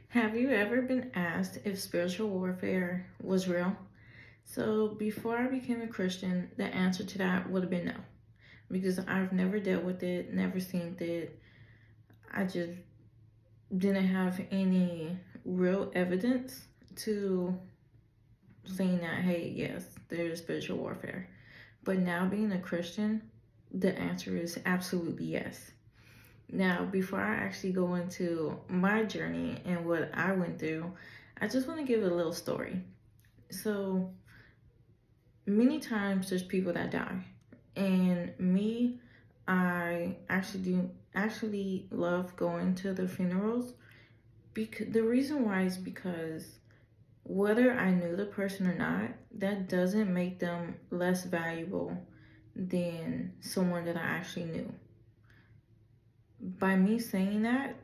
Have you ever been asked if spiritual warfare was real? So, before I became a Christian, the answer to that would have been no. Because I've never dealt with it, never seen it. I just didn't have any real evidence to saying that, hey, yes, there's spiritual warfare. But now being a Christian, the answer is absolutely yes. Now, before I actually go into my journey and what I went through, I just want to give a little story. So, many times there's people that die. And me, I actually love going to the funerals. Because the reason why is because whether I knew the person or not, that doesn't make them less valuable than someone that I actually knew. By me saying that,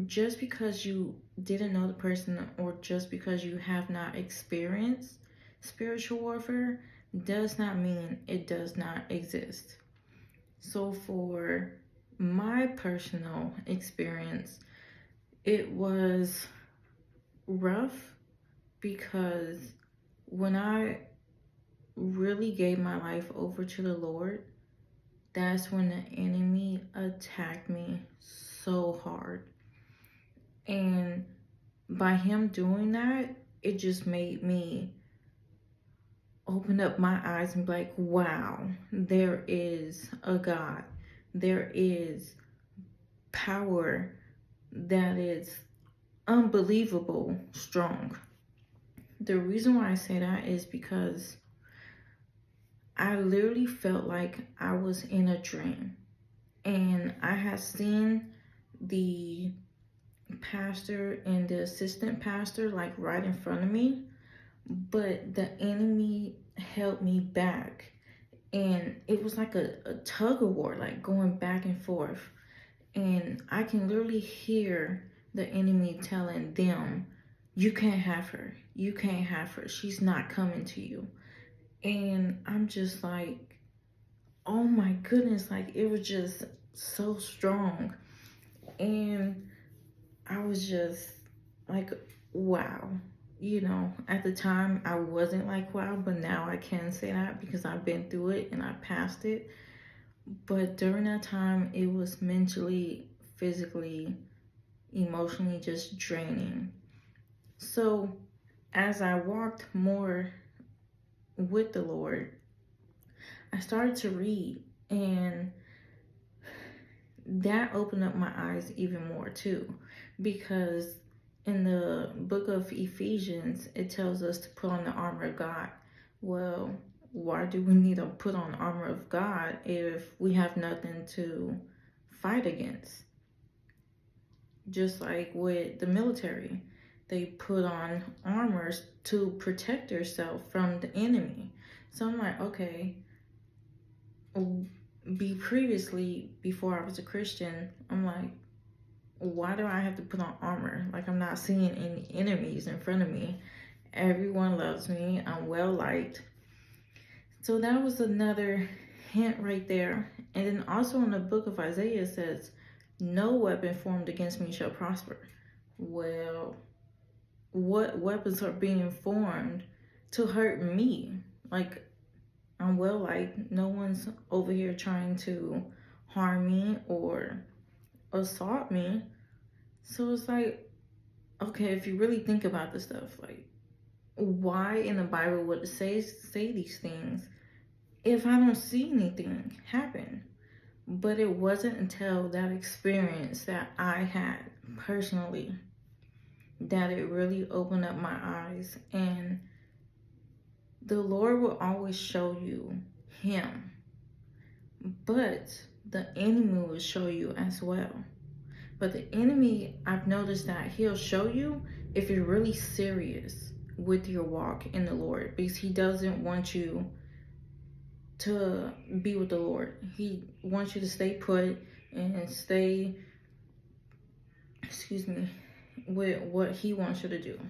just because you didn't know the person or just because you have not experienced spiritual warfare does not mean it does not exist. So, for my personal experience, it was rough because when I really gave my life over to the Lord, that's when the enemy attacked me so hard. And by him doing that, it just made me open up my eyes and be like, wow, there is a God. There is power that is unbelievable strong. The reason why I say that is because I literally felt like I was in a dream. And I had seen the pastor and the assistant pastor like right in front of me, but the enemy held me back, and it was like a tug of war, like going back and forth. And I can literally hear the enemy telling them, you can't have her, you can't have her, she's not coming to you. And I'm just like, oh my goodness, like it was just so strong. And I was just like, wow. At the time I wasn't like, wow, but now I can say that because I've been through it and I passed it. But during that time, it was mentally, physically, emotionally just draining. So as I walked more with the Lord, I started to read, and that opened up my eyes even more too, because in the book of Ephesians it tells us to put on the armor of God. Well, why do we need to put on the armor of God if we have nothing to fight against? Just like with the military, they put on armors to protect yourself from the enemy. So I'm like, okay, before I was a Christian, I'm like, why do I have to put on armor? Like, I'm not seeing any enemies in front of me. Everyone loves me. I'm well liked. So that was another hint right there. And then also in the book of Isaiah, it says, no weapon formed against me shall prosper. Well, what weapons are being formed to hurt me? Like, I'm well liked. No one's over here trying to harm me or assault me. So it's like, okay, if you really think about this stuff, like, why in the Bible would it say these things if I don't see anything happen? But it wasn't until that experience that I had personally that it really opened up my eyes. And the Lord will always show you him, but the enemy will show you as well. But the enemy, I've noticed that he'll show you if you're really serious with your walk in the Lord, because he doesn't want you to be with the Lord. He wants you to stay put and stay, with what he wants you to do.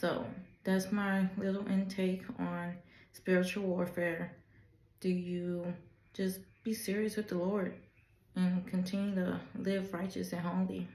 So that's my little intake on spiritual warfare. Do you just be serious with the Lord and continue to live righteous and holy?